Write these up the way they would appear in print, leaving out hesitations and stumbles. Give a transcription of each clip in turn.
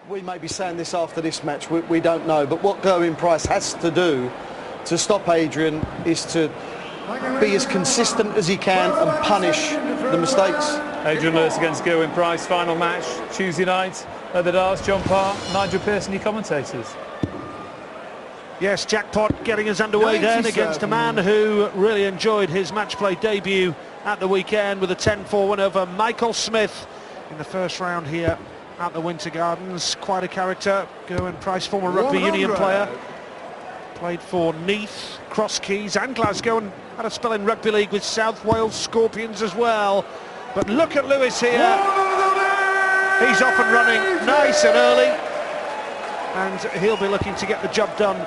We may be saying this after this match, we don't know, but what Gerwyn Price has to do to stop Adrian is to be as consistent as he can and punish the mistakes. Adrian Lewis against Gerwyn Price, final match Tuesday night at the Darts. John Parr, Nigel Pearson, your commentators. Yes, jackpot getting us underway then against a man who really enjoyed his match play debut at the weekend with a 10-4 win over Michael Smith in the first round here at the Winter Gardens. Quite a character. Gerwyn Price, former rugby union player, played for Neath, Cross Keys and Glasgow, and had a spell in rugby league with South Wales Scorpions as well. But look at Lewis here. He's off and running nice and early, and he'll be looking to get the job done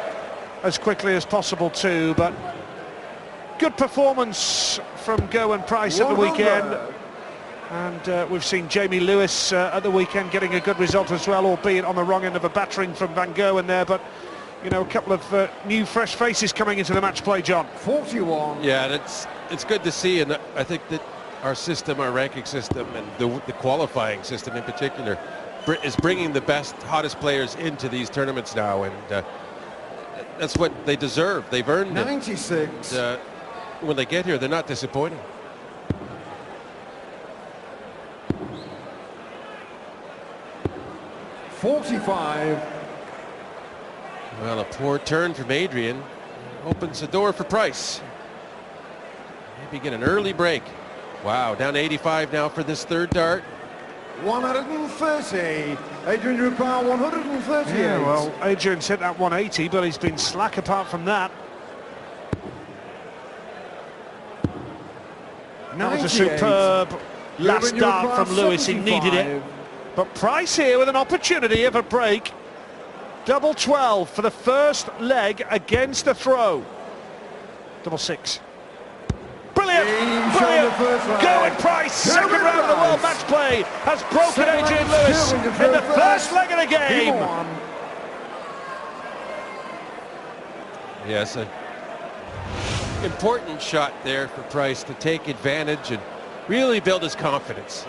as quickly as possible too. But good performance from Gerwyn Price at the weekend, and we've seen Jamie Lewis at the weekend getting a good result as well, albeit on the wrong end of a battering from Van Gerwen there. But you know, a couple of new fresh faces coming into the match play, John. 41. Yeah, it's good to see, and I think that our system, our ranking system, and the qualifying system in particular, is bringing the best, hottest players into these tournaments now, and that's what they deserve. They've earned 96. it. When they get here, they're not disappointing. $45. Well, a poor turn from Adrian opens the door for Price. Maybe get an early break. Wow, down to 85 now for this third dart. 130. Adrian Rupert, 138. Yeah, well, Adrian's hit that 180, but he's been slack apart from that. That was a superb last dart from Lewis. He needed it. But Price here with an opportunity of a break. Double 12 for the first leg against the throw. Double 6. Brilliant! Brilliant! Gerwyn Price, second round of the World Match Play, has broken Adrian Lewis in the first leg of the game. Yes, an important shot there for Price to take advantage and really build his confidence.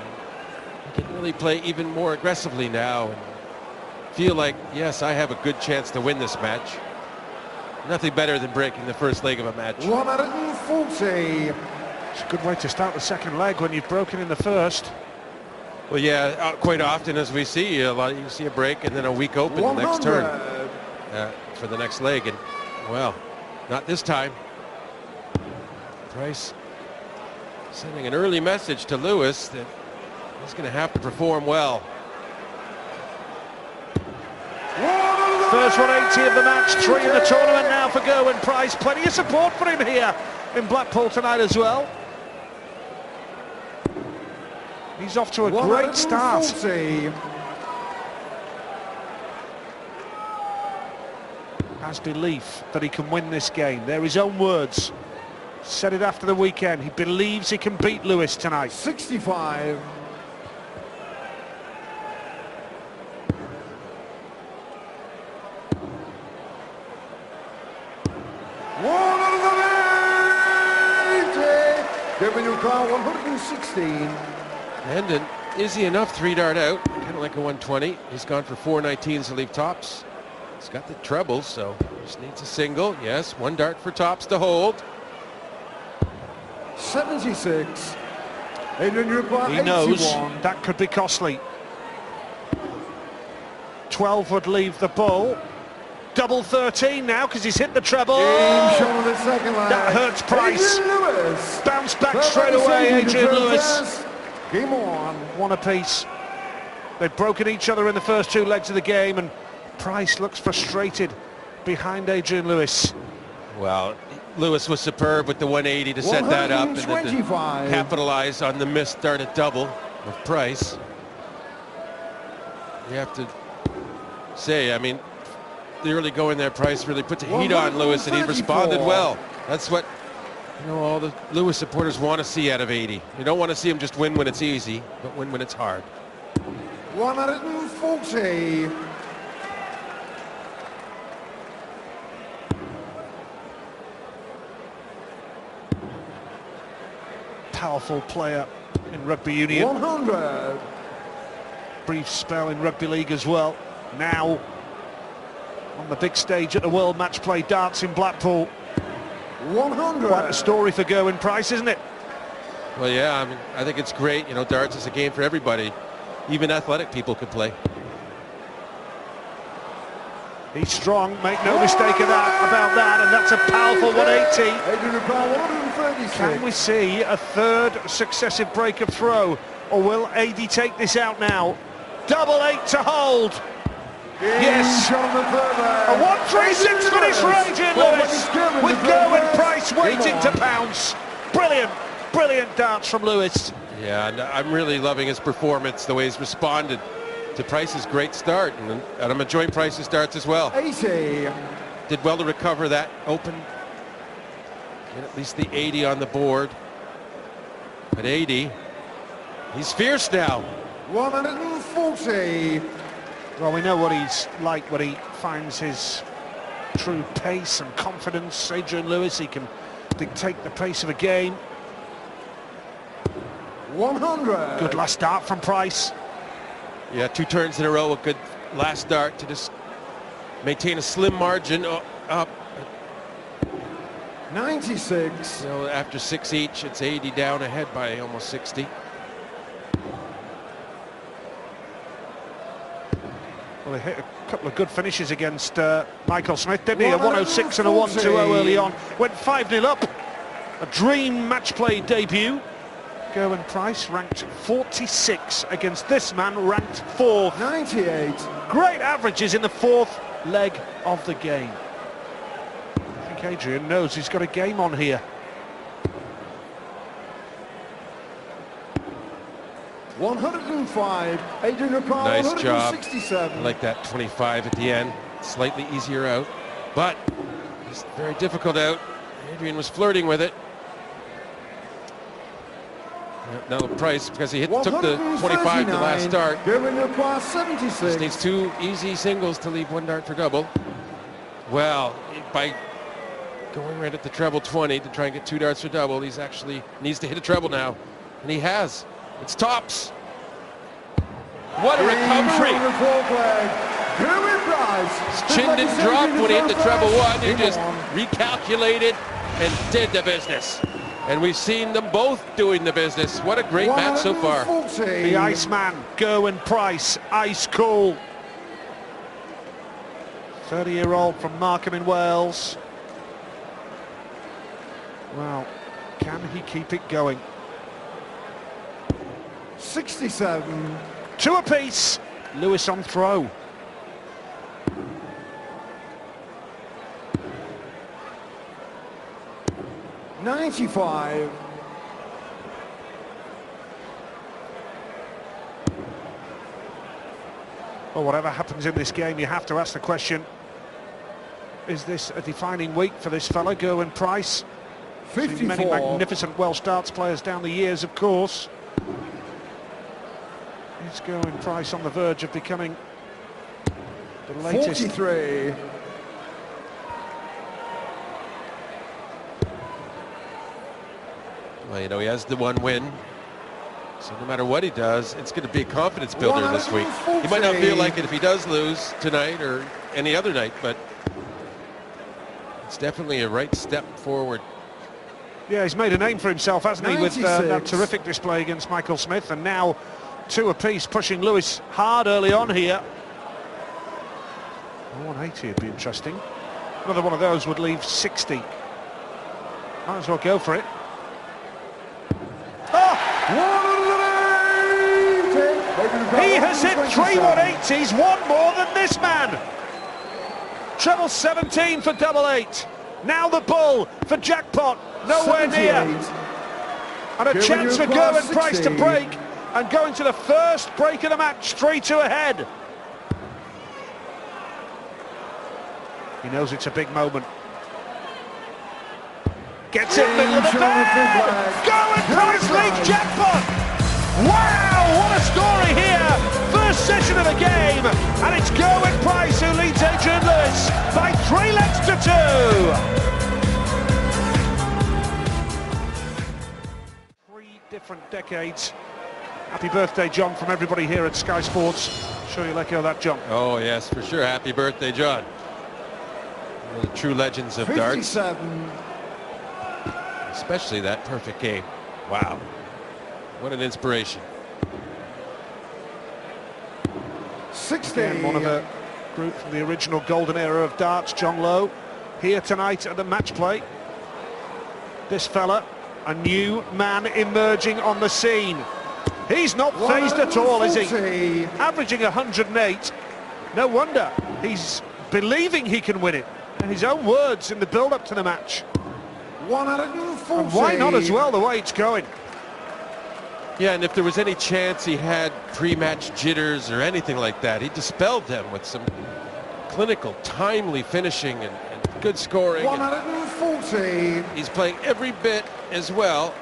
He can really play even more aggressively now and feel like, yes, I have a good chance to win this match. Nothing better than breaking the first leg of a match. 140. It's a good way to start the second leg when you've broken in the first. Well, yeah, quite often as we see, you see a break and then a weak open the next turn for the next leg. And, well, not this time. Price sending an early message to Lewis that he's going to have to perform well. First 180 of the match, 3 in the tournament now for Gerwyn Price. Plenty of support for him here in Blackpool tonight as well. He's off to a great start. Has belief that he can win this game. They're his own words. Said it after the weekend. He believes he can beat Lewis tonight. 65. Giving you car 116. And an easy enough 3-dart out, kind of like a 120. He's gone for 419s to leave tops. He's got the treble, so just needs a single. Yes, 1 dart for tops to hold. 76. Adrian Rupert, he knows that could be costly. 12 would leave the ball. Double 13 now because he's hit the treble. That hurts Price. Bounce back straight away, Adrian Lewis. Game on. One apiece. They've broken each other in the first 2 legs of the game, and Price looks frustrated behind Adrian Lewis. Well, Lewis was superb with the 180 to set that up and then to capitalize on the missed dart at double of Price. You have to say, I mean, the early going there, Price really put the heat on Lewis, and he responded well. That's what, you know, all the Lewis supporters want to see out of 80. You don't want to see him just win when it's easy, but win when it's hard. 140. Powerful player in rugby union. 100. Brief spell in rugby league as well. Now on the big stage at the World Matchplay Darts in Blackpool. 100. Quite a story for Gerwyn Price, isn't it? Well, yeah, I mean, I think it's great. You know, darts is a game for everybody. Even athletic people could play. He's strong, make no mistake about that, and that's a powerful 180. Adrian, 136. Can we see a third successive break of throw, or will AD take this out now? Double 8 to hold. Yes, a 136 finish for Adrian Lewis, with Gerwyn Price waiting to pounce. Brilliant, brilliant darts from Lewis. Yeah, and I'm really loving his performance, the way he's responded to Price's great start, and I'm enjoying Price's darts as well. 80. Did well to recover that open. Get at least the 80 on the board. At 80, he's fierce now. 140. Well, we know what he's like when he finds his true pace and confidence. Adrian Lewis, he can dictate the pace of a game. 100. Good last start from Price. Yeah, 2 turns in a row, a good last start to just maintain a slim margin up. 96. You know, after 6 each, it's 80 down ahead by almost 60. Well, he hit a couple of good finishes against Michael Smith, didn't he? A 106 and a 1-2 early on. Went 5-0 up. A dream match play debut. Gerwyn Price ranked 46 against this man ranked 4th. 98. Great averages in the 4th leg of the game. I think Adrian knows he's got a game on here. 105. Adrian, Nice job. 167. I like that 25 at the end. Slightly easier out, but just very difficult out. Adrian was flirting with it. Now Price, because he took the 25 the last start, Gerwyn 76. just needs 2 easy singles to leave 1 dart for double. Well, by going right at the treble 20 to try and get 2 darts for double, he's actually needs to hit a treble now, and he has. It's tops. What a recovery! His chin didn't drop when he hit the treble 1. He just recalculated and did the business. And we've seen them both doing the business. What a great match so far. The Iceman, Gerwyn Price, ice cool. 30-year-old from Markham in Wales. Well, can he keep it going? 67. 2 apiece. Lewis on throw. $95. Well, whatever happens in this game, you have to ask the question, is this a defining week for this fella, Gerwyn Price? 54. Seen many magnificent Welsh darts players down the years, of course. Is Gerwyn Price on the verge of becoming the latest? 43. Well, you know, he has the 1 win. So no matter what he does, it's going to be a confidence builder this week. He might not feel like it if he does lose tonight or any other night, but it's definitely a right step forward. Yeah, he's made a name for himself, hasn't he, with that terrific display against Michael Smith, and now 2 apiece, pushing Lewis hard early on here. 180 would be interesting. Another one of those would leave 60. Might as well go for it. He has hit 3 180s, 1 more than this man. Treble 17 for double 8. Now the bull for jackpot, nowhere near. And a chance for Gerwyn Price to break and go into the first break of the match, 3-2 ahead. He knows it's a big moment. Gets it middle of the bed. Gerwyn Price leads jackpot. Wow, what a story here. First session of the game, and it's Gerwyn Price who leads Adrian Lewis by 3 legs to 2. 3 different decades Happy birthday, John, from everybody here at Sky Sports. Sure you'll echo that, John. Oh, yes, for sure. Happy birthday, John. One of the true legends of darts. 57. Especially that perfect game. Wow. What an inspiration. 60. Again, one of the group from the original golden era of darts, John Lowe, here tonight at the match play. This fella, a new man emerging on the scene. He's not phased at all, is he? Averaging 108. No wonder he's believing he can win it. In his own words in the build-up to the match. 140. And why not as well, the way it's going? Yeah, and if there was any chance he had pre-match jitters or anything like that, he dispelled them with some clinical, timely finishing and good scoring. 140. He's playing every bit as well,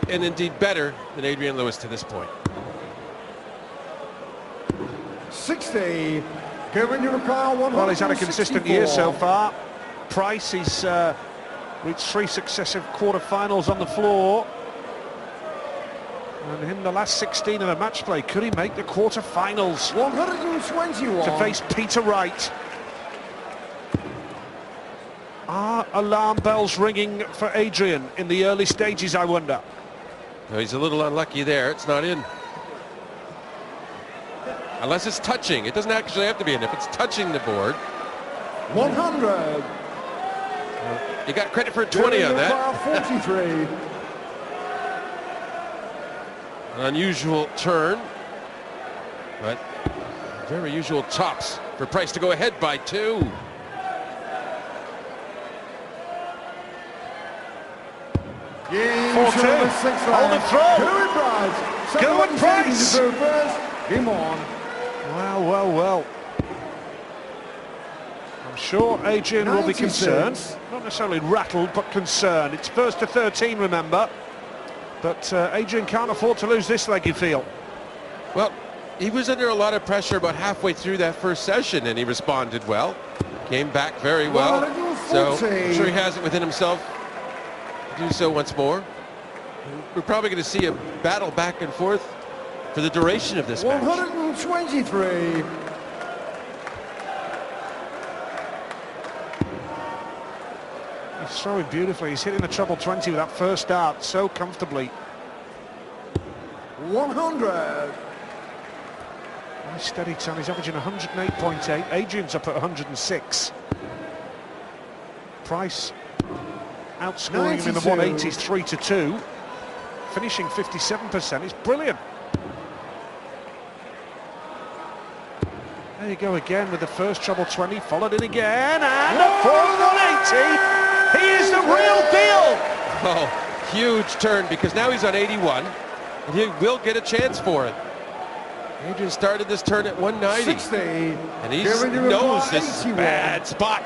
and indeed better than Adrian Lewis to this point. 60. Gerwyn, you require 164. Well, he's had a consistent year so far. Price, he's reached 3 successive quarter-finals on the floor. And in the last 16 of the match play, could he make the quarter-finals 121. to face Peter Wright? Are alarm bells ringing for Adrian in the early stages, I wonder? No, he's a little unlucky there. It's not in. Unless it's touching. It doesn't actually have to be in. If it's touching the board. 100. You got credit for a 20 on that. 43. An unusual turn, but very usual tops for Price to go ahead by 2. Game 4-2. service, 6 Hold the throw. Gerwyn Price. Gerwyn Price. Game on. Well, well, well. I'm sure Adrian will be 96. concerned. Not necessarily rattled, but concerned. It's first to 13, remember. But Adrian can't afford to lose this leg, you feel. Well, he was under a lot of pressure about halfway through that first session, and he responded well. Came back very well. So I'm sure he has it within himself to do so once more. We're probably going to see a battle back and forth for the duration of this match. 123. He's throwing beautifully. He's hitting the treble 20 with that first dart so comfortably. 100. Nice steady time. He's averaging 108.8. Adrian's up at 106. Price outscoring him in the 180s 3-2. Finishing 57%. It's brilliant. There you go again with the first treble 20. Followed in again. And a fourth 180. He is the real deal. Oh, huge turn, because now he's on 81, and he will get a chance for it. Adrian started this turn at 190, 60. and he knows this is a bad spot.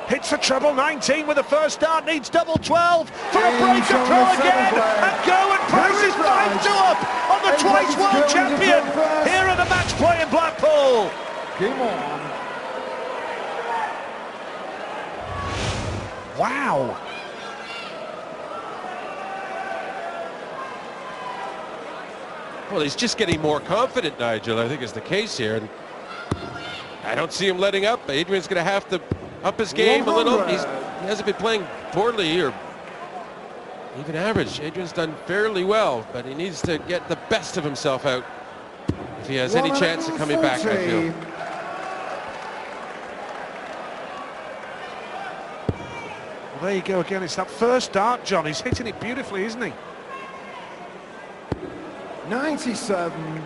Hits a treble 19 with the first dart, needs double 12 for a breaker throw again, and Gerwyn Price is 5-2 up on the twice world champion here at the match play in Blackpool. Game on. Wow. Well, he's just getting more confident, Nigel, I think is the case here, and I don't see him letting up. Adrian's going to have to up his game a little. He hasn't been playing poorly or even average. Adrian's done fairly well, but he needs to get the best of himself out if he has any chance of coming back, I feel. Well, there you go again. It's that first dart, John. He's hitting it beautifully, isn't he? 97.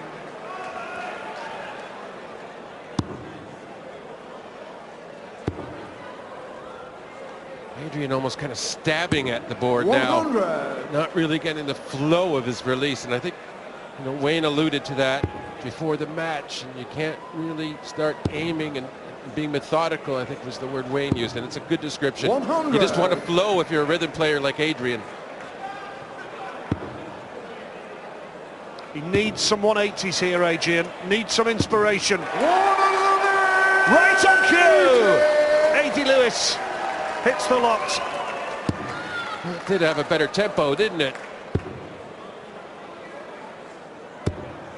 Adrian almost kind of stabbing at the board 100. now, not really getting the flow of his release, and I think, you know, Wayne alluded to that before the match, and you can't really start aiming and being methodical, I think was the word Wayne used, and it's a good description. 100. You just want to flow if you're a rhythm player like Adrian. He needs some 180s here, Adrian. Needs some inspiration. Right on cue! 80 Lewis hits the lot. It did have a better tempo, didn't it?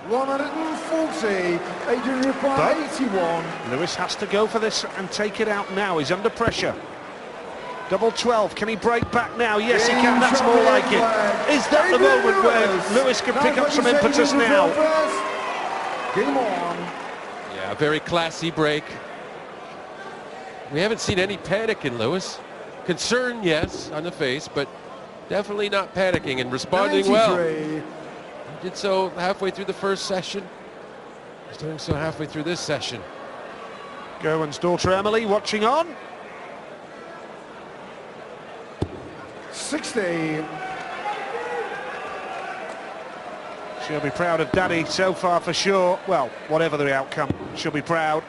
140. Adrian required 81. Lewis has to go for this and take it out now. He's under pressure. Double 12. Can he break back now? Yes, he can. That's more like it. Is that the moment where Lewis can pick up some impetus now? Game on. Yeah, very classy break. We haven't seen any panic in Lewis. Concern, yes, on the face, but definitely not panicking and responding 93. well. He did so halfway through the first session. He's doing so halfway through this session. Gerwyn's daughter Emily watching on. 60. She'll be proud of Daddy so far for sure. Well, whatever the outcome, she'll be proud.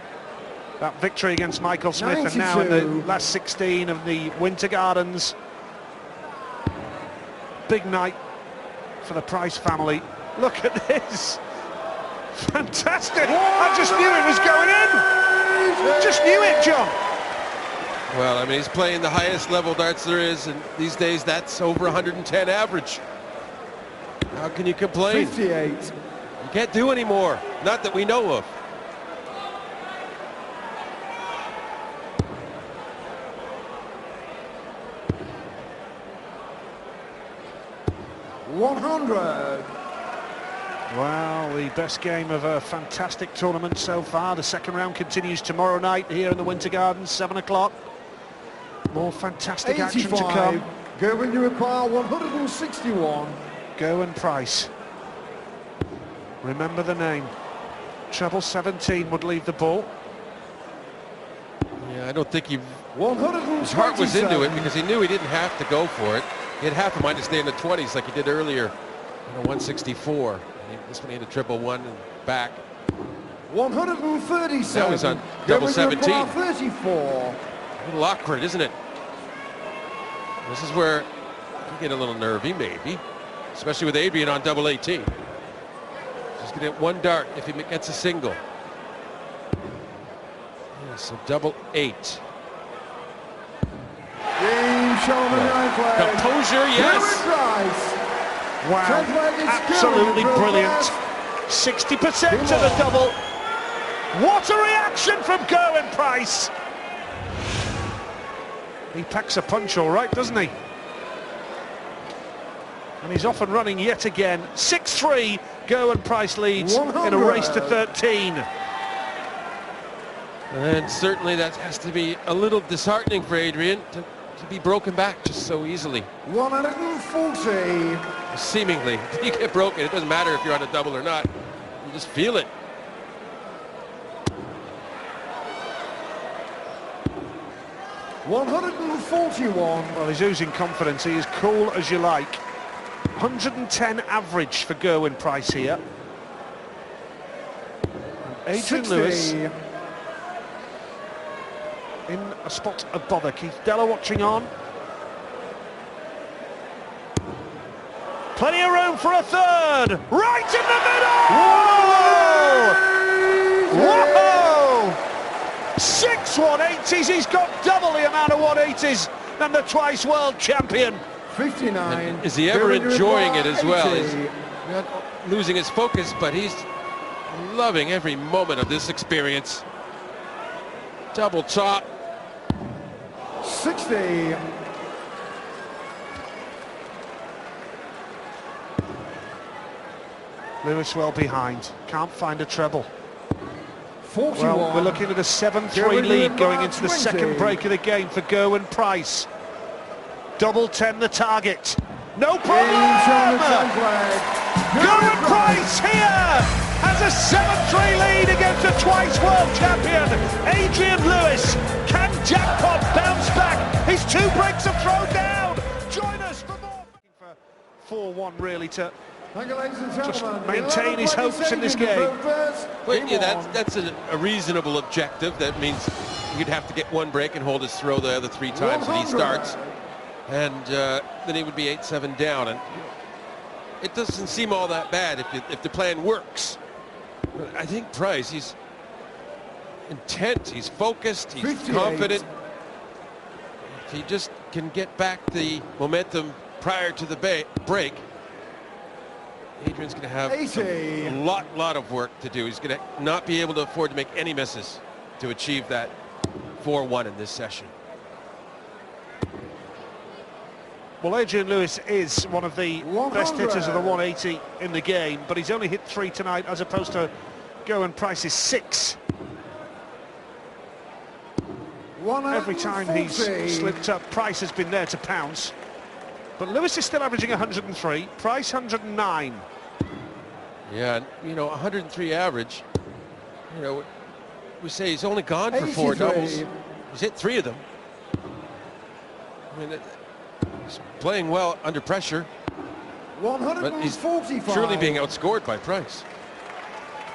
That victory against Michael Smith 92. and now in the last 16 of the Winter Gardens. Big night for the Price family. Look at this. Fantastic. I just knew it was going in. Just knew it, John. Well, I mean, he's playing the highest level darts there is, and these days that's over 110 average. How can you complain? 58. You can't do any more. Not that we know of. Well, the best game of a fantastic tournament so far. The second round continues tomorrow night here in the Winter Gardens, 7 o'clock. More fantastic action to come. Gerwyn, you require 161. Gerwyn Price. Remember the name. Treble 17 would leave the ball. Yeah, I don't think his 127. heart was into it because he knew he didn't have to go for it. He had half a mind to stay in the 20s like he did earlier in a 164. This one he had a triple one and back. 137. Now he's on double 17. 34. A little awkward, isn't it? This is where you can get a little nervy, maybe, especially with Adrian on double 18. Just gonna get one dart if he gets a single. Yeah, so double 8. Game shown in the flag. Composure, yes. Wow, absolutely brilliant. 60% to the double. What a reaction from Gerwyn Price. He packs a punch all right, doesn't he? And he's off and running yet again. 6-3, Gerwyn Price leads 100. in a race to 13. And certainly that has to be a little disheartening for Adrian to be broken back just so easily. 140. Seemingly, you get broken. It doesn't matter if you're on a double or not. You just feel it. $141. Well, he's oozing confidence. He is cool as you like. 110 average for Gerwyn Price here. And Adrian 60. Lewis in a spot of bother. Keith Della watching on. Plenty of room for a third. Right in the middle! Whoa! 6 180s. He's got double the amount of 180s than the twice world champion. 59. And is he ever enjoying it as well? 80. He's not losing his focus, but he's loving every moment of this experience. Double top. 60. Lewis well behind. Can't find a treble. 41. Well, we're looking at a 7-3 Gerwyn lead going Price, into the 20. second break of the game for Gerwyn Price. Double 10 the target. No problem! Gerwyn Price here has a 7-3 lead against a twice world champion, Adrian Lewis. Can Jackpot bounce back? His 2 breaks have thrown down. Join us for more. For 4-1 really to just maintain his hopes in this game. Well, yeah, that's a reasonable objective. That means you'd have to get 1 break and hold his throw the other 3 times that he starts. And then he would be 8-7 down. And it doesn't seem all that bad if the plan works. But I think Price, he's intent, he's focused, he's 58. confident. If he just can get back the momentum prior to the break, Adrian's going to have 80. a lot of work to do. He's going to not be able to afford to make any misses to achieve that 4-1 in this session. Well, Adrian Lewis is one of the 100. best hitters of the 180 in the game, but he's only hit 3 tonight as opposed to Gerwyn Price's 6. Every time he's 140. slipped up, Price has been there to pounce. But Lewis is still averaging 103, Price 109. Yeah, and, you know, 103 average. You know, we say he's only gone for 4 doubles. 83. He's hit 3 of them. I mean, he's playing well under pressure, but he's 145. truly being outscored by Price.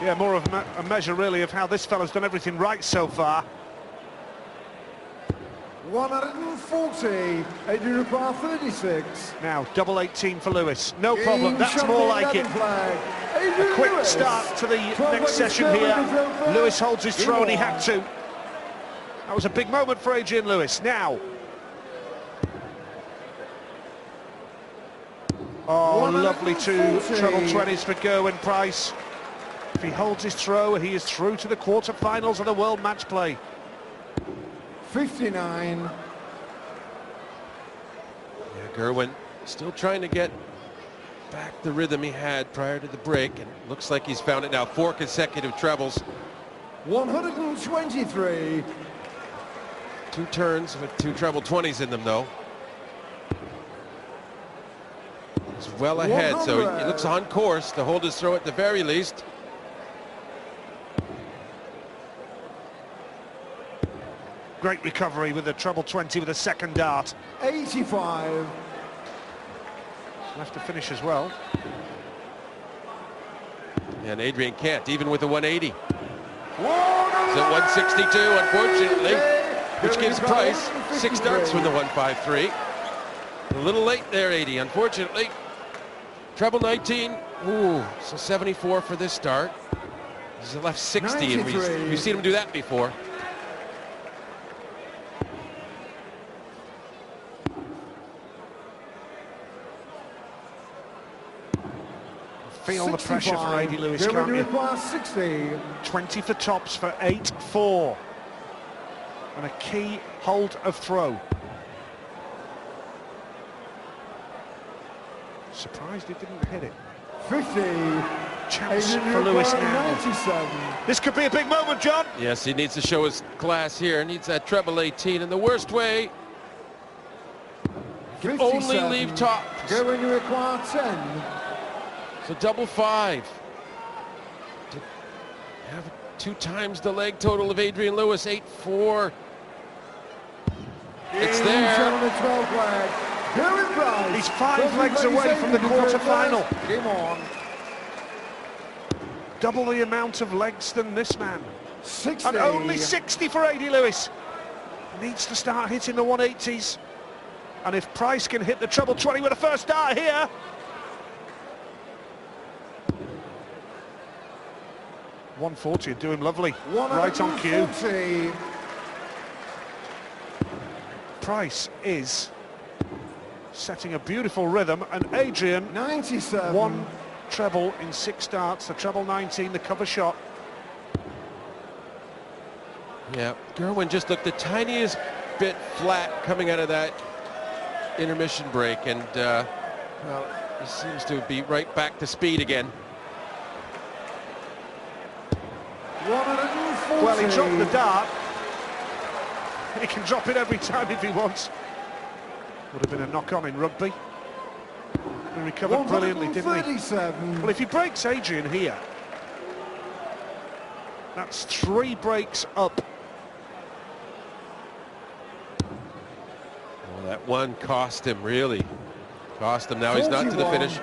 Yeah, more of a measure really of how this fella's done everything right so far. 140. Adrian requires 36. Now, double 18 for Lewis. No problem, that's more like it. A quick start to the next session here. Lewis holds his throw and he had to. That was a big moment for Adrian Lewis. Now. Oh, lovely 2 treble 20s for Gerwyn Price. If he holds his throw, he is through to the quarter-finals of the World Match Play. 59. Yeah, Gerwyn still trying to get back the rhythm he had prior to the break, and looks like he's found it now. 4 consecutive trebles. 123. 2 turns with 2 treble 20s in them, though. He's well ahead, so he looks on course to hold his throw at the very least. Great recovery with a treble 20 with a second dart. 85. Left to finish as well. And Adrian can't, even with a 180. It's at 162, unfortunately, which gives Price 6 darts from the 153. A little late there, 80, unfortunately. Treble 19, ooh, so 74 for this start. He's left 60, and we've seen him do that before. Feel the pressure for AD Lewis, can't you? 60. 20 for tops for 8-4. And a key hold of throw. Surprised he didn't hit it. 50. Chance for Lewis now. 97. This could be a big moment, John. Yes, he needs to show his class here. Needs that treble 18 in the worst way. Can only leave tops. Gerwyn, you require 10. So double 5. To have 2 times the leg total of Adrian Lewis, 8-4. It's there. He's 5 legs away from the quarter-final. Game on. Double the amount of legs than this man. 60. And only 60 for AD Lewis. Needs to start hitting the 180s. And if Price can hit the treble 20 with a first dart here. .140 would do him lovely. Right on cue. Price is setting a beautiful rhythm, and Adrian 97. 1 treble in 6 starts, the treble 19, the cover shot. Yeah, Gerwyn just looked the tiniest bit flat coming out of that intermission break, and well, he seems to be right back to speed again. 140. Well, he dropped the dart. He can drop it every time if he wants. Would have been a knock-on in rugby. He recovered brilliantly, didn't he? Well, if he breaks Adrian here, that's 3 breaks up. Well, that one cost him, really. Cost him. Now he's not to the finish.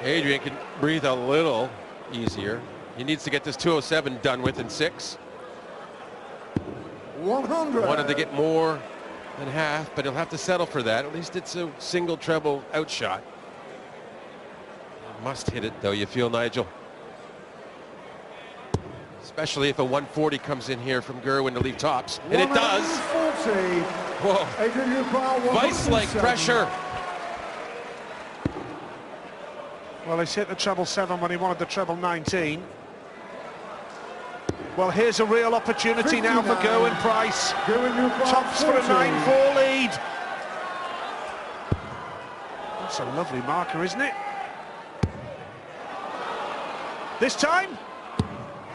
Adrian can breathe a little easier. He needs to get this 207 done with in 6. 100. Wanted to get more than half, but he'll have to settle for that. At least it's a single treble outshot. Must hit it, though, you feel, Nigel. especially if a 140 comes in here from Gerwyn to leave tops. And it does. 140. Whoa. Adrian, Vice-like pressure. Well, he's hit the treble 7 when he wanted the treble 19. Well, here's a real opportunity now for Gerwyn Price. Tops for a 9-4 lead. That's a lovely marker, isn't it? This time?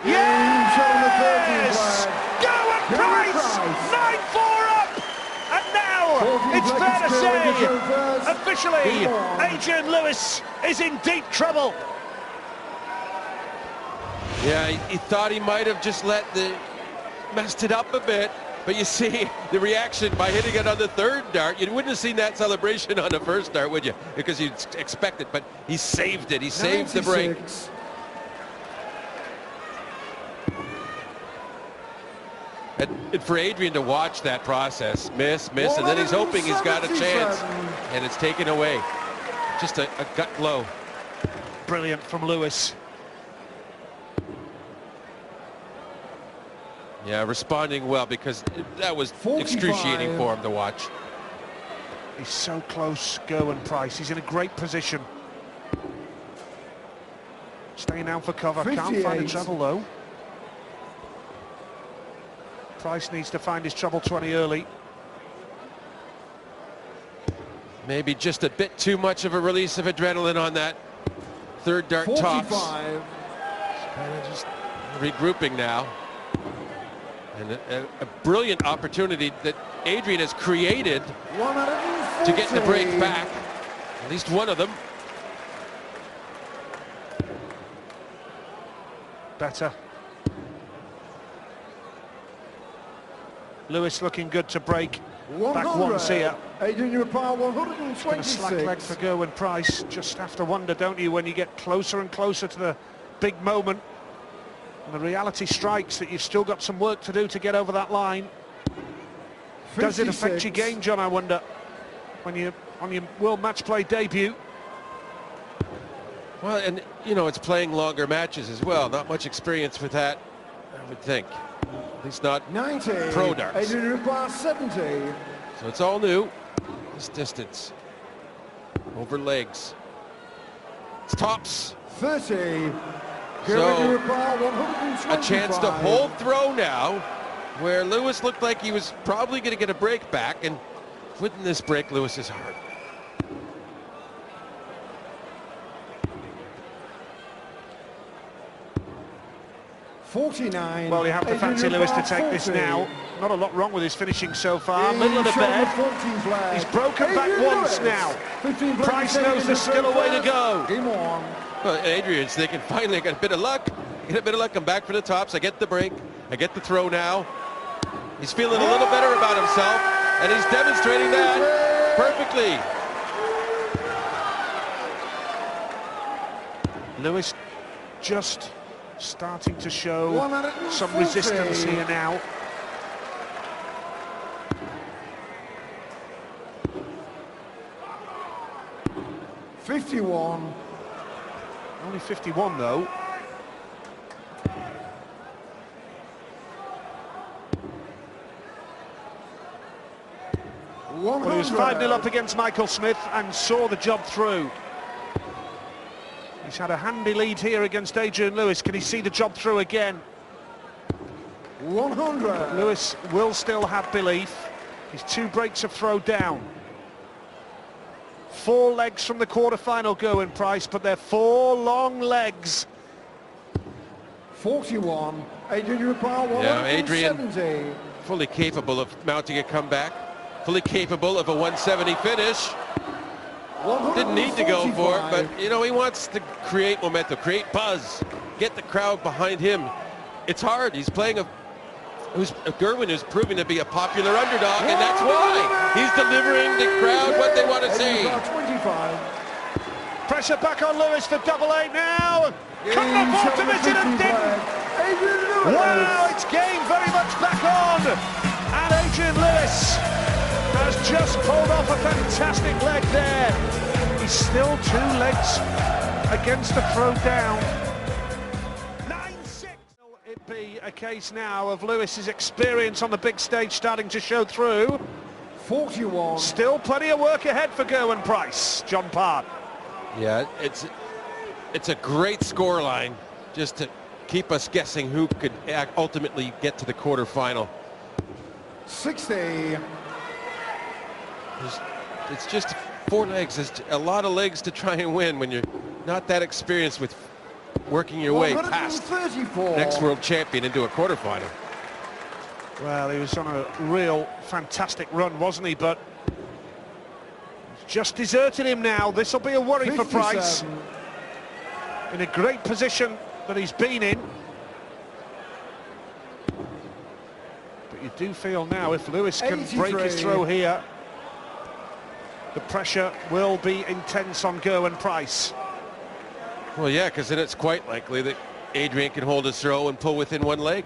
Yes! Gerwyn Price! 9-4 up! And now, it's fair to say, officially, Adrian Lewis is in deep trouble. Yeah, he thought he might have just messed it up a bit. But you see the reaction by hitting it on the third dart. You wouldn't have seen that celebration on the first dart, would you? Because you'd expect it, but he saved it. He saved the break. And for Adrian to watch that process, miss, and then he's hoping he's got a chance, and it's taken away. Just a gut blow. Brilliant from Lewis. Yeah, responding well, because that was 45. Excruciating for him to watch. He's so close, Gerwyn Price. He's in a great position. Staying down for cover. 58. Can't find a treble, though. Price needs to find his treble 20 early. Maybe just a bit too much of a release of adrenaline on that third dart 45. tops. Just regrouping now. And a brilliant opportunity that Adrian has created to get the break back. At least one of them. Better. Lewis looking good to break. Back ones here. Adrian, power It's been a slack leg for 126. Gerwyn Price. Just have to wonder, don't you, when you get closer and closer to the big moment. And the reality strikes that you've still got some work to do to get over that line. Does it affect your game, John, I wonder, when you're on your World Matchplay debut? Well, and you know, it's playing longer matches as well. Not much experience with that, I would think. At least not 90. pro darts. Adrian, power 70. So it's all new. This distance. Over legs. It's tops. 30. So, a a chance to hold throw now, where Lewis looked like he was probably going to get a break back, and wouldn't this break Lewis's heart? $49. Well, you have to fancy Lewis to take this now. Not a lot wrong with his finishing so far. Middle of the bed. He's broken back once now. Price knows there's still a way to go. Game on. Well, Adrian's thinking, finally I got a bit of luck. Get a bit of luck, I'm back for the tops. I get the break. I get the throw now. He's feeling a little better about himself, and he's demonstrating that perfectly. Lewis just starting to show some resistance here now. $51. Only 51 though. Well, he was 5-0 up against Michael Smith and saw the job through. He's had a handy lead here against Adrian Lewis. Can he see the job through again? 100. Lewis will still have belief. His 2 breaks of throw down. 4 legs from the quarter-final, Gerwyn Price, but they're 4 long legs. 41. Adrian, power Yeah, Adrian 170. fully capable of mounting a comeback. Fully capable of a 170 finish. Didn't need to go for it, but you know, he wants to create momentum, create buzz, get the crowd behind him. It's hard. He's playing Gerwyn is proving to be a popular underdog, and that's why he's delivering the crowd what they want to see. 25. Pressure back on Lewis for double 8 now. Couldn't afford to miss it and didn't. Wow, it's game very much back on. And Adrian Lewis has just pulled off a fantastic leg there. He's still 2 legs against the throw down. 9-6. It be a case now of Lewis's experience on the big stage starting to show through. 41. Still plenty of work ahead for Gerwyn Price, John Part. Yeah, it's a great scoreline just to keep us guessing who could ultimately get to the quarterfinal. 60. It's just 4 legs. It's a lot of legs to try and win when you're not that experienced with working your way past the next world champion into a quarterfinal. Well, he was on a real fantastic run, wasn't he? But just deserted him now. This will be a worry for Price. In a great position that he's been in. But you do feel now if Lewis can break his throw here, the pressure will be intense on Gerwyn Price. Well, yeah, because then it's quite likely that Adrian can hold his throw and pull within 1 leg.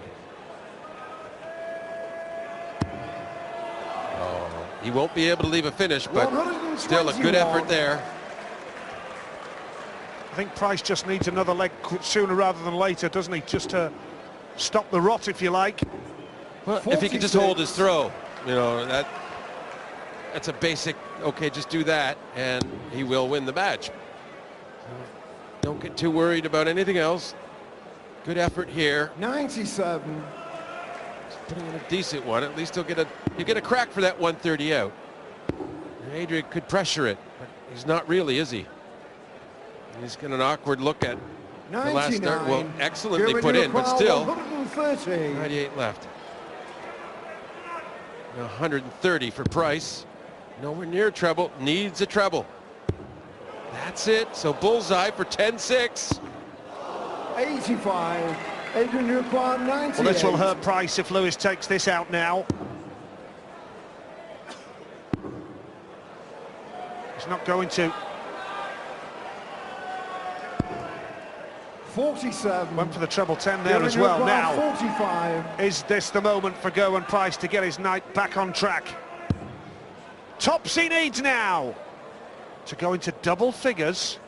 Oh, he won't be able to leave a finish, but still a good effort there. I think Price just needs another leg sooner rather than later, doesn't he? Just to stop the rot, if you like. Well, if he can just hold his throw, you know, that's a basic, okay, just do that, and he will win the match. Don't get too worried about anything else. Good effort here. 97. Just putting in a decent one. At least you get a crack for that 130 out. And Adrian could pressure it, but he's not really, is he? He's got an awkward look at the last start. Well, excellently put in, but still 98 left. 130 for Price. Nowhere near treble. Needs a treble. That's it. So bullseye for 10-6. 85. Adrian required 98. Well, this will hurt Price if Lewis takes this out now. He's not going to. 47. Went for the treble 10 there as well. Now, 45. is this the moment for Gerwyn Price to get his night back on track? Tops he needs now to go into double figures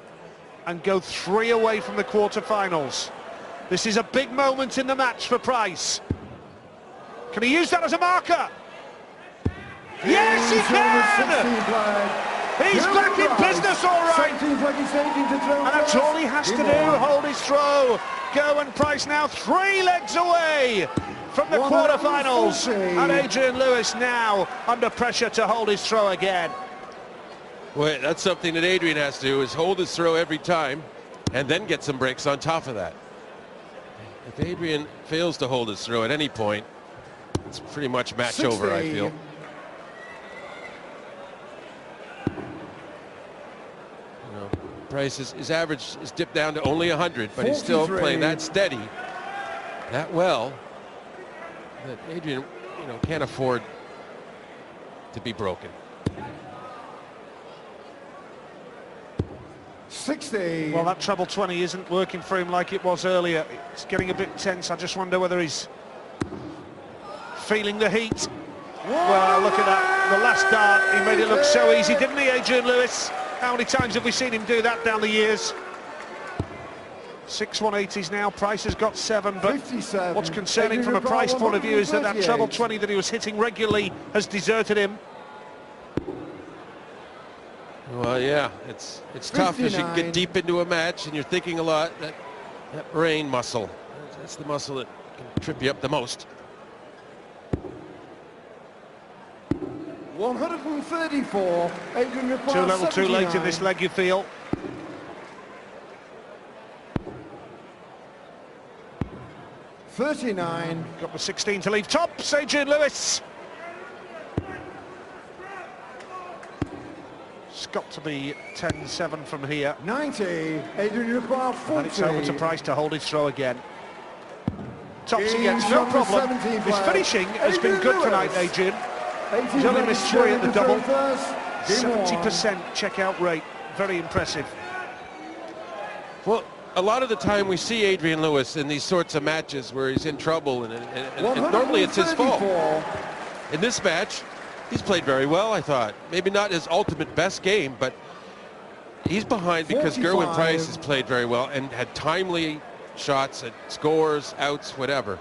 and go 3 away from the quarterfinals. This is a big moment in the match for Price. Can he use that as a marker? Yes, he can! He's back in business, all right. And that's all he has to do, hold his throw. Gerwyn Price now 3 legs away from the quarterfinals. And Adrian Lewis now under pressure to hold his throw again. Well, that's something that Adrian has to do, is hold his throw every time and then get some breaks on top of that. If Adrian fails to hold his throw at any point, it's pretty much match over, I feel. Price, his average is dipped down to only 100, but he's still playing that steady, that well, that Adrian, you know, can't afford to be broken. 60. Well, that treble 20 isn't working for him like it was earlier. It's getting a bit tense. I just wonder whether he's feeling the heat. Well, look at that. The last dart, he made it look so easy, didn't he, Adrian Lewis? How many times have we seen him do that down the years? 6 180s now. Price has got 7, but 57. What's concerning from a Price point of view is that that treble 20 that he was hitting regularly has deserted him. Well, yeah, it's tough as you get deep into a match and you're thinking a lot. That brain muscle, that's the muscle that can trip you up the most. 134. Adrian requires Too little, too late in this leg, you feel. $39. Got the 16 to leave. Tops, Adrian Lewis. It's got to be 10-7 from here. 90. Adrian requires 40. And it's over to Price to hold his throw again. Tops he gets, no problem. His finishing has been good tonight, Adrian. He's only missed 3 at the double. 70% checkout rate. Very impressive. Well, a lot of the time we see Adrian Lewis in these sorts of matches where he's in trouble and normally it's his fault. In this match, he's played very well, I thought. Maybe not his ultimate best game, but he's behind because Gerwyn Price has played very well and had timely shots at scores, outs, whatever.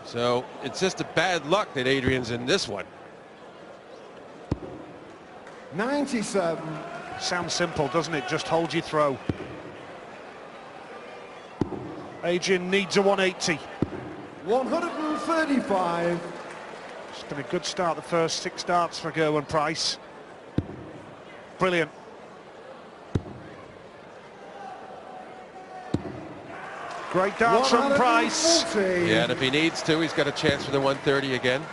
So it's just a bad luck that Adrian's in this one. 97. Sounds simple, doesn't it? Just hold your throw. Adrian needs a 180. 135. It's been a good start, the first 6 darts for Gerwyn Price. Brilliant. Great darts from Price. 140. Yeah, and if he needs to, he's got a chance for the 130 again.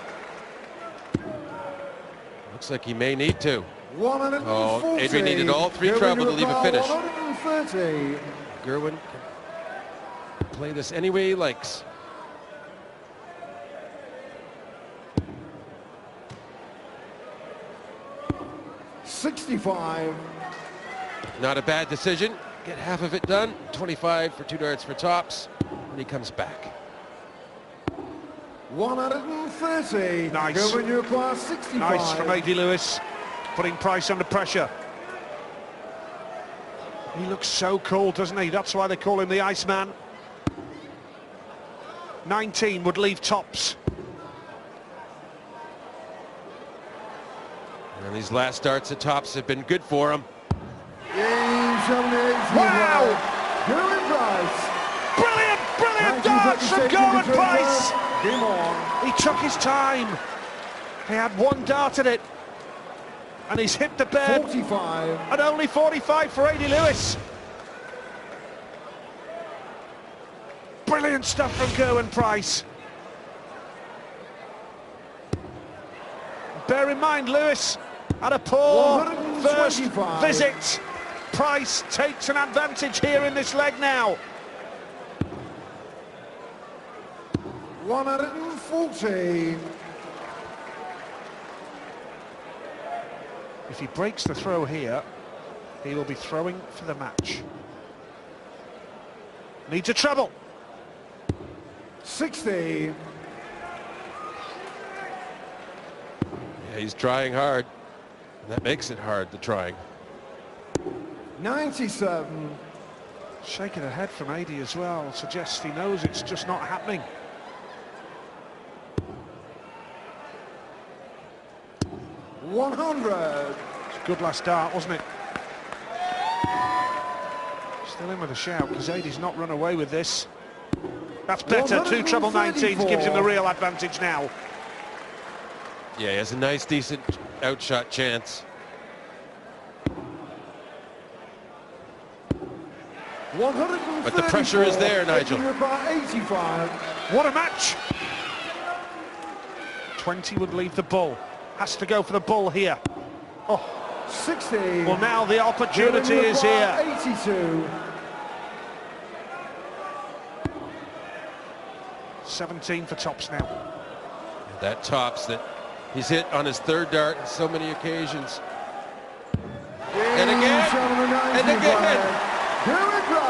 Looks like he may need to. 140. Oh, Adrian needed all 3 Gerwyn treble to leave a finish. 130. Gerwyn can play this any way he likes. $65. Not a bad decision. Get half of it done. 25 for 2 darts for tops when he comes back. 130. Nice. Gerwyn, you require 65. Nice from A.D. Lewis, putting Price under pressure. He looks so cool, doesn't he? That's why they call him the Iceman. 19 would leave tops. And these last darts at tops have been good for him. Wow! Gerwyn Price. Brilliant darts from Gerwyn Price. Game on. He took his time. He had 1 dart at it. And he's hit the bed 45. at only 45 for A.D. Lewis. Brilliant stuff from Gerwyn Price. Bear in mind, Lewis had a poor first 125. visit. Price takes an advantage here in this leg now. 140. If he breaks the throw here, he will be throwing for the match. Needs a treble. 60. Yeah, he's trying hard. And that makes it hard, the trying. 97. Shaking her head from A.D. as well, suggests he knows it's just not happening. $100. It's a good last dart, wasn't it? Still in with a shout, because A.D.'s not run away with this. That's better, 2 treble 19s gives him the real advantage now. Yeah, he has a nice, decent outshot chance. 134. But the pressure is there, Nigel. 85. What a match! 20 would leave the bull. Has to go for the bull here. Oh, 60. well, now the opportunity is here. 82. 17 for tops now. That tops that he's hit on his 3rd dart on so many occasions. And again, and again.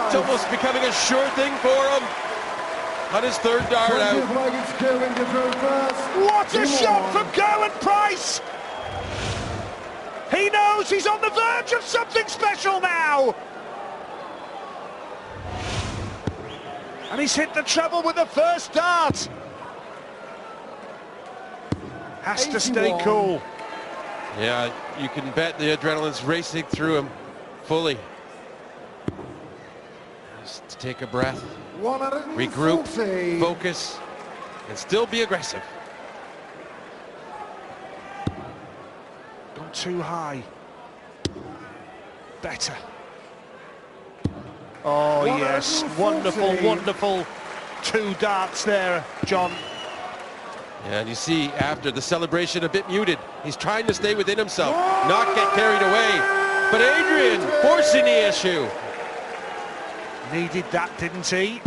It's almost becoming a sure thing for him. On his 3rd dart out. What a shot from Gerwyn Price! He knows he's on the verge of something special now! And he's hit the treble with the first dart. Has to stay cool. Yeah, you can bet the adrenaline's racing through him fully. Just to take a breath, regroup, focus, and still be aggressive. Gone too high. Better. Oh yes, wonderful, wonderful 2 darts there, John. Yeah, and you see after the celebration a bit muted. He's trying to stay within himself, not get carried away. But Adrian forcing the issue. Needed that, didn't he?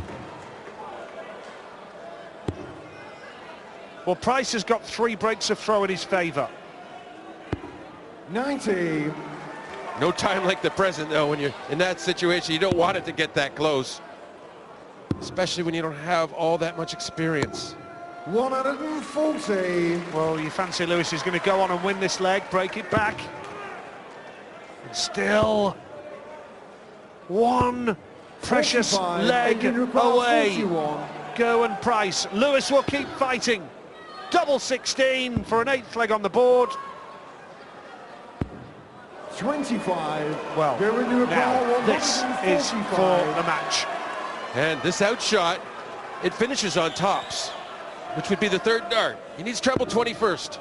Well, Price has got 3 breaks of throw in his favour. 90. No time like the present, though, when you're in that situation. You don't want it to get that close, especially when you don't have all that much experience. 140. Well, you fancy Lewis is going to go on and win this leg, break it back. And still 1 Precious 45, leg Adrian requires away. 41. Gerwyn Price. Lewis will keep fighting. Double 16 for an 8th leg on the board. 25. Well, Gerwyn now requires this is for 145. the match. And this outshot, it finishes on tops, which would be the 3rd dart. He needs treble 21st.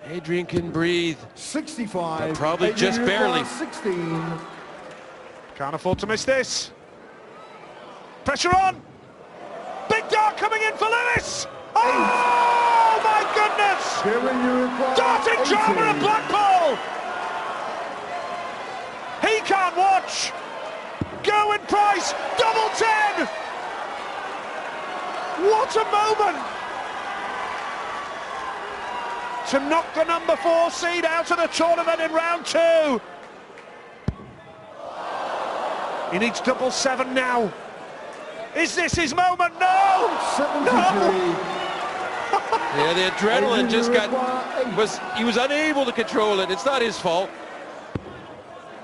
Adrian can breathe. 65. But probably Adrian just barely. requires 16. Can't afford to miss this. Pressure on. Big dart coming in for Lewis. Oh my goodness! Gerwyn requires Darting 80. drama at Blackpool. He can't watch. Gerwyn Price, double 10. What a moment to knock the number 4 seed out of the tournament in round 2. He needs double 7 now. Is this his moment? No! 73. Yeah, the adrenaline just Adrian he was unable to control it. It's not his fault.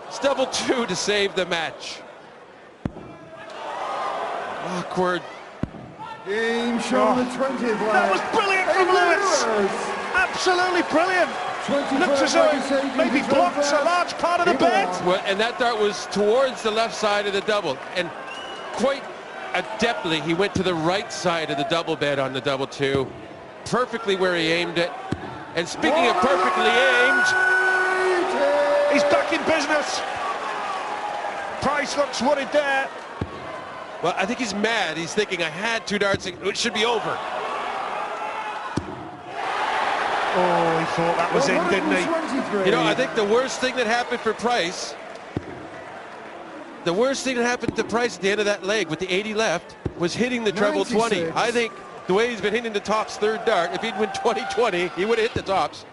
It's double 2 to save the match. Awkward. Game show on the 20th leg. That was brilliant from Lewis. Absolutely brilliant. Looks as though it maybe blocks a large part of the bed. Well, and that dart was towards the left side of the double, and quite adeptly he went to the right side of the double bed on the double 2, perfectly where he aimed it. And speaking of perfectly aimed, He's back in business. Price looks worried there. well, I think he's mad. He's thinking, I had 2 darts, it should be over. Oh, he thought that was in, didn't he? 123. You know, I think the worst thing that happened for Price, the worst thing that happened to Price at the end of that leg with the 80 left was hitting the treble 20. 96. I think the way he's been hitting the tops 3rd dart, if he'd win 20-20, he would have hit the tops.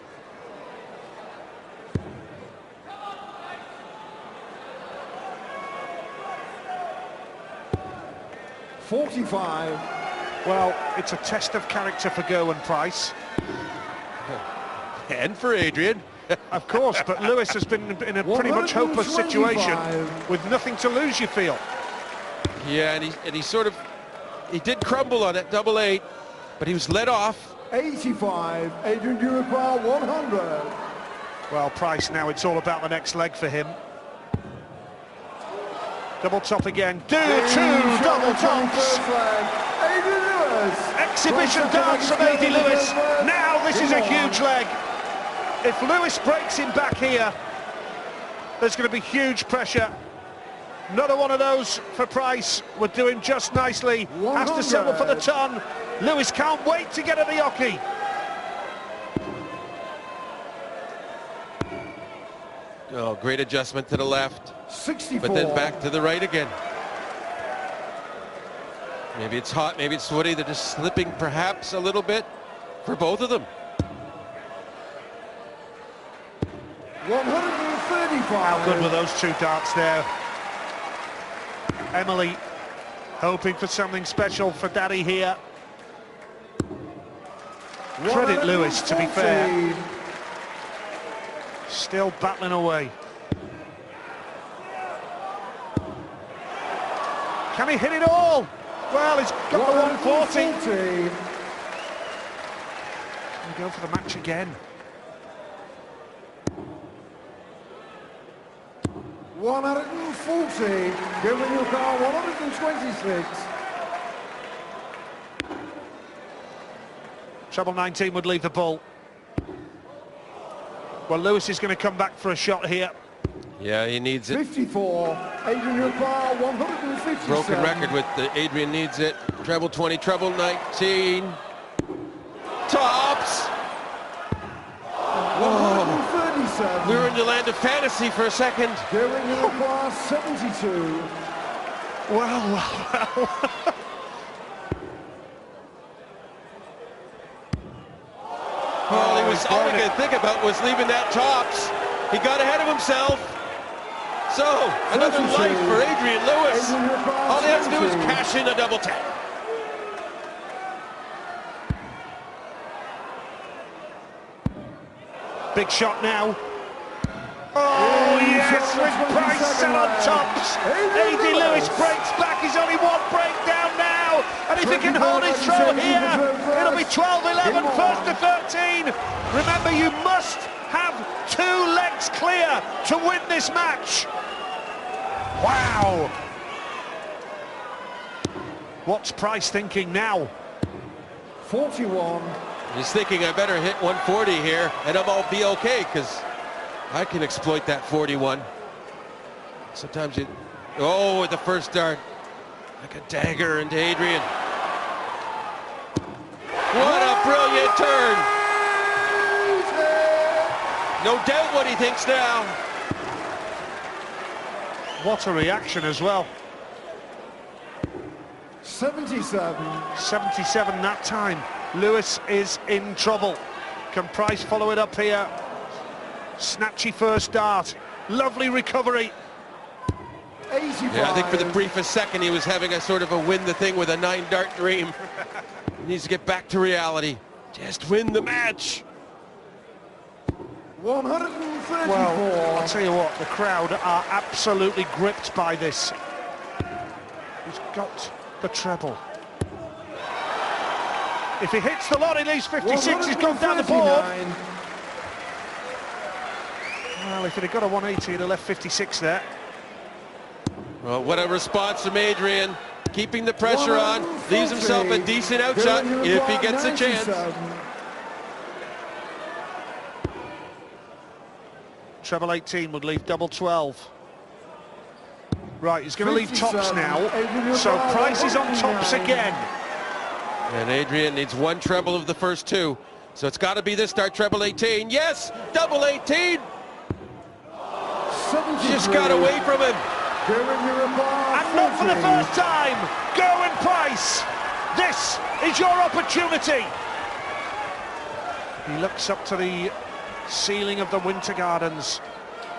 $45. Well, it's a test of character for Gerwyn Price. And for Adrian. Of course, but Lewis has been in a pretty much hopeless situation 125. with nothing to lose, you feel. Yeah, and he sort of, he did crumble on that double 8, but he was let off. 85. Adrian requires 100. Well, Price now, it's all about the next leg for him. Double top again. Do 2 double tops. Adrian Lewis. Exhibition dance from AD Lewis. Now this is a huge leg. If Lewis breaks him back here, there's going to be huge pressure. Another one of those for Price. We're doing just nicely. Has to settle for the ton. Lewis can't wait to get at the hockey. Oh, great adjustment to the left, 64. but then back to the right again. Maybe it's hot, maybe it's sweaty. They're just slipping perhaps a little bit for both of them. 135. How good were those 2 darts there? Emily hoping for something special for Daddy here. Credit Lewis, to be fair. Still battling away. Can he hit it all? Well, he's got the 140. We go for the match again. 140. Gerwyn your car 126. Treble 19 would leave the ball. Well, Lewis is going to come back for a shot here. Yeah, he needs it. 54. Adrian your car 157. Broken record with the Adrian needs it. Treble 20, treble 19. Tops! Whoa! 137. We were in the land of fantasy for a second. Gerwyn your car 72. Well. All he could think about was leaving that tops. He got ahead of himself. So, another life for Adrian Lewis. All he has to do is cash in a double 10. Big shot now. Oh, Yes, with Price still on tops. A.D. Lewis breaks back. He's only one breakdown now. And if he can hold his throw here, it'll be 12-11, first to 13. Remember, you must have 2 legs clear to win this match. Wow. What's Price thinking now? 41. He's thinking, I better hit 140 here, and I'll be okay, because I can exploit that 41. Sometimes you... Oh, with the first dart. Like a dagger into Adrian. What a brilliant turn! No doubt what he thinks now. What a reaction as well. 77. 77 that time. Lewis is in trouble. Can Price follow it up here? Snatchy first dart. Lovely recovery. 85. Yeah, I think for the briefest second he was having a sort of a win the thing with a 9-dart dream. He needs to get back to reality. Just win the match. 134. Well, I'll tell you what, the crowd are absolutely gripped by this. He's got the treble. If he hits the lot, he leaves 56. He's gone down the board. Well, if he'd have got a 180, he'd have left 56 there. Well, what a response from Adrian. Keeping the pressure on. Leaves himself a decent outshot if he gets a chance. Treble 18 would leave double 12. Right, he's going to leave tops now. So Price is on tops again. And Adrian needs 1 treble of the first 2. So it's got to be this start, treble 18. Yes, double 18. Just got away from him. And not for the first time. Gerwyn Price. This is your opportunity. He looks up to the ceiling of the Winter Gardens.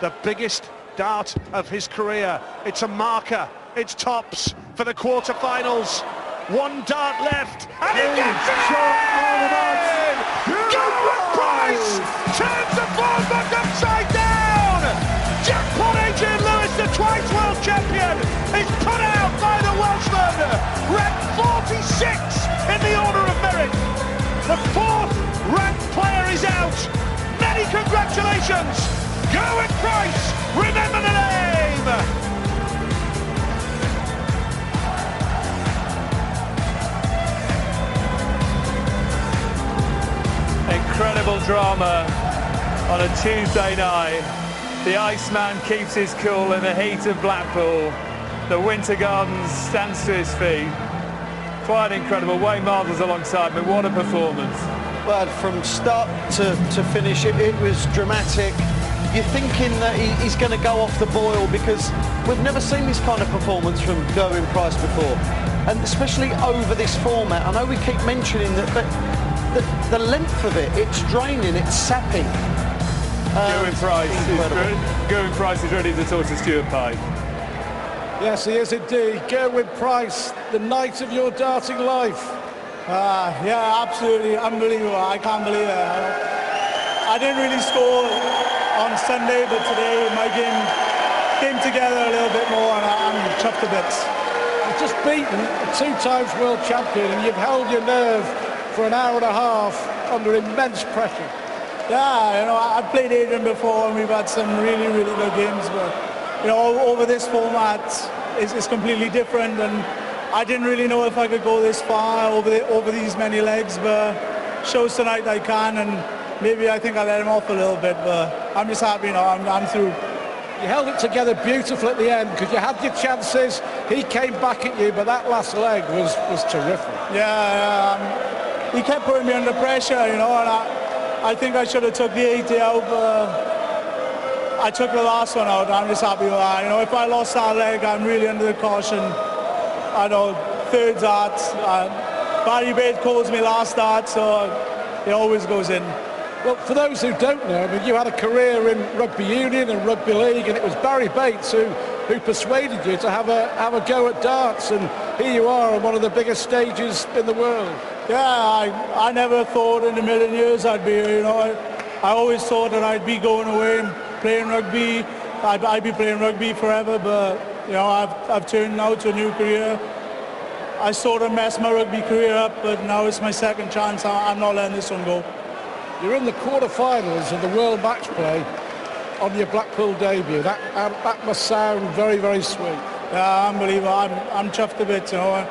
The biggest dart of his career. It's a marker. It's tops for the quarterfinals. 1 dart left, and he gets it in! Gerwyn Price turns the board back upside down! Jackpot Adrian Lewis, the twice world champion, is put out by the Welshman, ranked 46 in the order of merit. The 4th ranked player is out. Many congratulations! Gerwyn Price, remember the name! Incredible drama on a Tuesday night. The Iceman keeps his cool in the heat of Blackpool. The Winter Gardens stands to his feet. Quite incredible. Wayne Mardle's alongside me. What a performance. Well, from start to finish, it was dramatic. You're thinking that he's going to go off the boil, because we've never seen this kind of performance from Gerwyn Price before. And especially over this format. I know we keep mentioning that, but the length of it, it's draining, it's sapping. Gerwyn Price is ready to talk to Stuart Pike. Yes, he is indeed. Gerwyn Price, the night of your darting life. Yeah, absolutely unbelievable. I can't believe it. I didn't really score on Sunday, but today my game came together a little bit more, and I'm chuffed to bits. You've just beaten a 2-time world champion, and you've held your nerve for an hour and a half under immense pressure. Yeah, you know, I've played Adrian before, and we've had some really, really good games, but you know, over this format is completely different, and I didn't really know if I could go this far over these many legs, but shows tonight I can, and maybe I think I let him off a little bit, but I'm just happy, you know, I'm through. You held it together beautiful at the end, because you had your chances. He came back at you, but that last leg was terrific. Yeah, he kept putting me under pressure, you know, and I think I should have took the 80 out, but I took the last one out. I'm just happy with that. You know, if I lost that leg, I'm really under the caution. I know, 3rd dart. Barry Bates calls me last dart, so it always goes in. Well, for those who don't know, I mean, you had a career in rugby union and rugby league, and it was Barry Bates who persuaded you to have a go at darts, and here you are on one of the biggest stages in the world. Yeah, I never thought in a million years I'd be here, you know. I always thought that I'd be going away and playing rugby, I'd be playing rugby forever, but you know, I've turned now to a new career. I sort of messed my rugby career up, but now it's my second chance. I'm not letting this one go. You're in the quarterfinals of the World Matchplay on your Blackpool debut. That must sound very, very sweet. Yeah, unbelievable. I'm chuffed a bit, you know.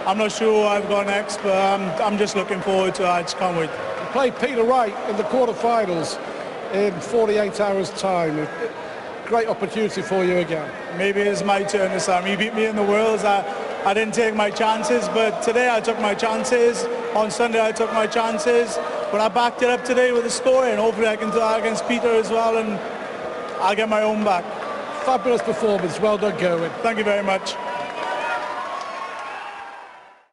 I'm not sure who I've got next, but I'm just looking forward to it. I just can't wait. You played Peter Wright in the quarterfinals in 48 hours' time. Great opportunity for you again. Maybe it's my turn this time. He beat me in the Worlds. I didn't take my chances, but today I took my chances. On Sunday I took my chances, but I backed it up today with a score, and hopefully I can do that against Peter as well, and I'll get my own back. Fabulous performance. Well done, Gerwyn. Thank you very much.